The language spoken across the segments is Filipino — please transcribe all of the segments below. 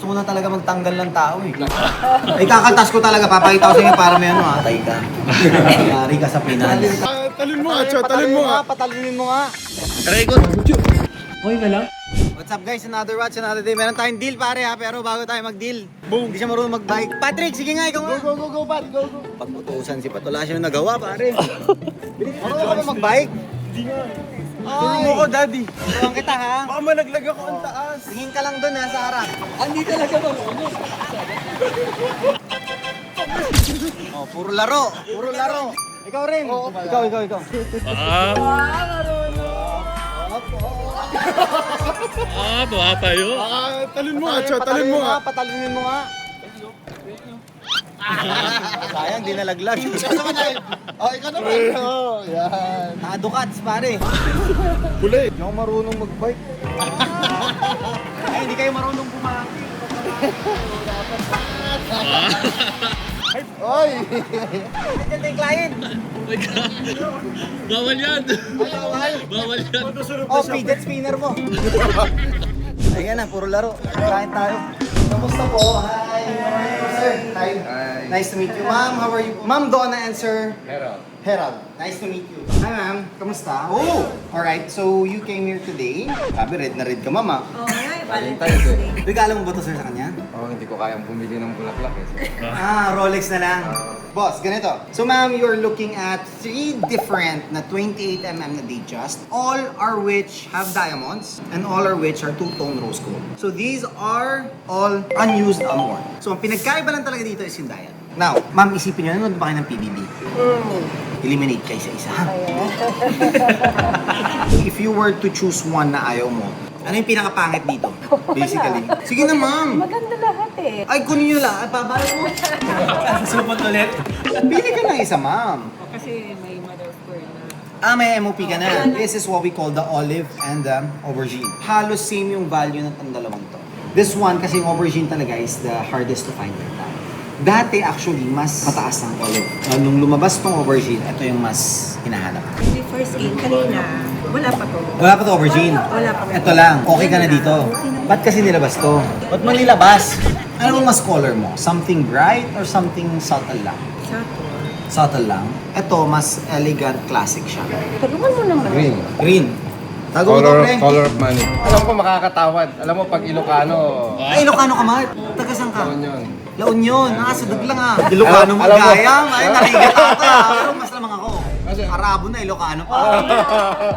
Gusto ko na talaga magtanggal ng tao eh. Ay, kakaltas ko talaga. Papakita ko sa inyo para may ano ha. Tay ka. Yari ka sa Pinas. Talin mo nga, Cho. Talin mo nga. Patalinin mo nga. Try ko. Okay ka lang? What's up guys? Another watch, another day. Meron tayong deal pare ha. Pero bago tayo mag-deal, hindi siya marunong mag-bike. Patrick, sige nga, ikaw nga. Go, Pat. Go. Pag-utusan si Pat, wala siya nagawa pare. Marunong ka ba mag-bike? Hindi nga. Ay, mo ko daddy. Tuwang kita ha. Baka malaglag ako ang taas. Tingin ka lang doon ha, sa harap. Hindi talaga marunong. Oh, puro laro. Puro laro. Ikaw rin. Ikaw. Tuwa tayo. Talin mo nga, Cho. Talin mo nga. Patalinin mo nga. Sayang, di nalaglag. Oh, ikaw naman. Yan. Nakadukats pare. Huli. Hindi ako marunong mag-bike. Ay, hindi kayo marunong bumangki. Oy. Nandiyan tayo client. Bawal yan. Bawal yan. Oh, fidget spinner mo. Ayan na, puro laro. Client tayo. Kamusta po? Hi. How are you, sir? Hi. Nice to meet you. Ma'am, how are you? Ma'am Donna and Sir Herald. Nice to meet you. Hi, ma'am. Kamusta? Oh! Alright, so you came here today. Sabi, red na red ka, mama. Oo nga, Valentine's Day. Regalo mo ba to, sir, sa kanya? Hindi ko kayang bumili ng bulaklak eh. Rolex na lang. Boss, ganito. So ma'am, you're looking at 3 different na 28mm na Datejust, all are which have diamonds, and all are which are two-tone rose gold. So these are all unused, unworn. So ang pinagkaiba lang talaga dito is yung dial. Now, ma'am, isipin nyo, nanonood ba kayo ng PBB? Eliminate kayo sa isa, ha? If you were to choose one na ayaw mo, ano yung pinakapangit dito? Basically. Sige na, ma'am. Maganda lahat eh. Ay, kunin nyo lang. Ay, pabayad mo. Supot ulit. Pili ka ng isa, ma'am. Kasi may mother of pearl na. May MOP ka na. This is what we call the olive and the aubergine. Halos same yung value ng dalawang to. This one, kasi yung aubergine talaga is the hardest to find right now. Dati actually, mas mataas ng olive. Nung lumabas tong aubergine, ito yung mas hinahanap. Hindi first aid kanina, wala pa to. Wala pa to aubergine. Wala pa. Ito lang. Okay ka na dito. Ba't kasi nilabas to? Ba't mo nilabas? Ano bang mas color mo? Something bright or something subtle lang? Saturn. Subtle lang. Ito, mas elegant, classic siya. Tulungan mo naman. Green. Green. Tago mo to, pre. Color of money. Alam ko makakatawad. Alam mo pag Ilocano, Ay, Ilocano ka, Mark. Taga saan ka? yun yun. La Union. Nakasudog lang ah. Ilocano mo Alam mo. gayam. Ay, narigat ako ah. Pero mas lamang ako. Arabo na, Ilocano pa.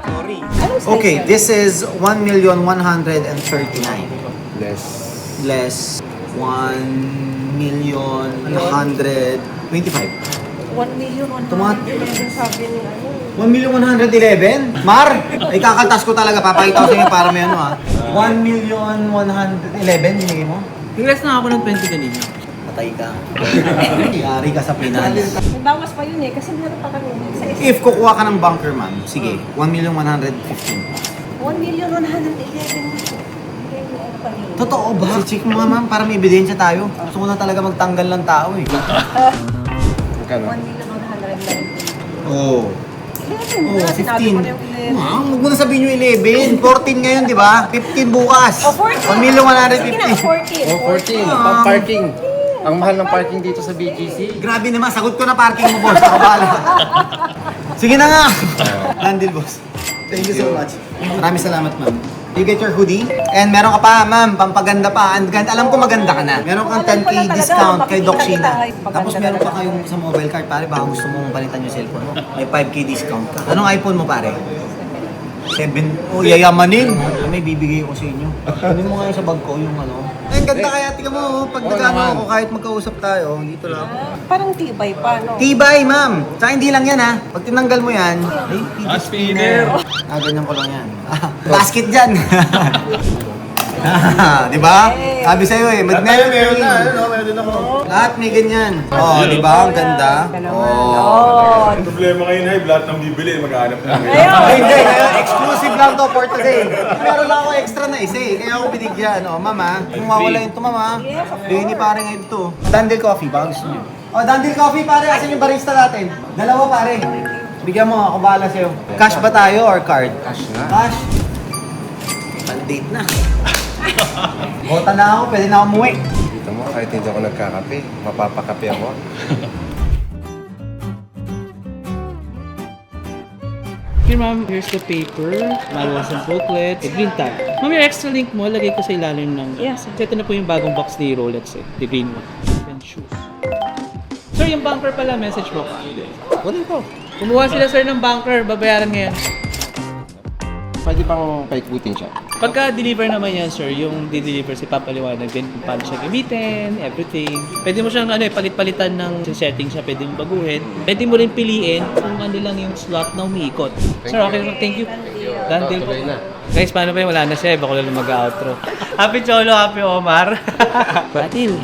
Sorry. Okay, this is 1,139,000 Less. less 1,125,000. 1,111 sabi ni ano. 1,111,000? Mar! Ay, kakaltas ko talaga. Papakita ko sa inyo para may ano ha. 1,111,000 binigay mo? Tinglas na ako ng 20 kanina. Patay ka. Yari ka sa Pinas. May bawas pa yun eh, kasi meron pa kami sa isa. If kukuha ka ng bunker, ma'am, sige, 1,115,000. 1,111. Totoo ba? Si check mo nga, ma'am, para may ebidensya tayo. Gusto ko na talaga magtanggal ng tao eh. Magkano? 1,111. Oo. 11 Oo, na, sinabi 15. ko na yung 11. Ma'am, huwag mo na sabihin yung 11. 14 ngayon, di ba? 15 bukas. Oh, 14. 1,115,000. 14. Oh, 14. Pang-parking. Ang mahal ng parking dito sa BGC. Grabe naman, sagot ko na parking mo, boss. Nakabala. Sige na nga. Landil, boss. Thank you so much. Maraming salamat, ma'am. You get your hoodie? And meron ka pa, ma'am, pampaganda pa. Alam ko maganda ka na. Meron kang 10K discount kay Doc Sheena. Tapos meron pa kayong sa mobile card, pare. Baka gusto mong palitan yung cellphone mo. May 5K discount ka. Anong iPhone mo, pare? 7. Oh, yayamanin. May bibigay ko sa inyo. Kunin mo ngayon sa bag ko yung ano. Ay, ganda kaya. Tingnan mo, pag nagano ako, kahit magkausap tayo, dito lang ako. Parang tibay pa, no? Tibay, ma'am. Tsaka hindi lang yan, ha. Pag tinanggal mo yan, ay, fidget spinner. Ganyan ko lang yan. Basket dyan. Di ba? Sabi sa'yo eh, mag-never Meron din ako. Lahat may ganyan. Oh, di ba? Ang ganda. Oh. Ang problema ngayon, Hype, lahat ng bibili, maghanap na ngayon. Ay, hindi. Exclusive lang to for today. Meron lang ako extra na isa eh. Kaya ako binigyan. Oh, mama. Kung mawala yun to, mama. Bigyan ni pare ngayon to. Dandel Coffee, baka gusto nyo. Oh, Dandel Coffee, pare. Asan yung barista natin? Dalawa, pare. Bigyan mo, ako bahala sa'yo. Cash ba tayo or card? Cash na. Cash. Pang-date na. Bota na ako, pwede na ako umuwi. Dito mo, kahit hindi ako nagkakape, mapapakape ako. Here ma'am, here's the paper, maluwas ng booklet, the green tag. Ma'am, yung extra link mo, lagay ko sa ilalim ng... Yes. Ito na po yung bagong box ni Rolex eh, the green one. And shoes. Sir, yung banker pala, message box. Kunin ko. Kumuha sila sir ng banker, babayaran ngayon. Pwede bang paikutin siya? Pagka-deliver naman yan, sir, yung di-deliver si Papaliwanag din kung paano siya gamitin, everything. Pwede mo siyang palit-palitan ng setting siya, pwede mo baguhin. Pwede mo rin piliin kung ano lang yung slot na umiikot. Sir, okay lang. Thank you. Done deal po. Tuloy na. Guys, paano ba yun? Wala na siya. Baka lang mag-outro. Happy Cholo, happy Omar. Batil.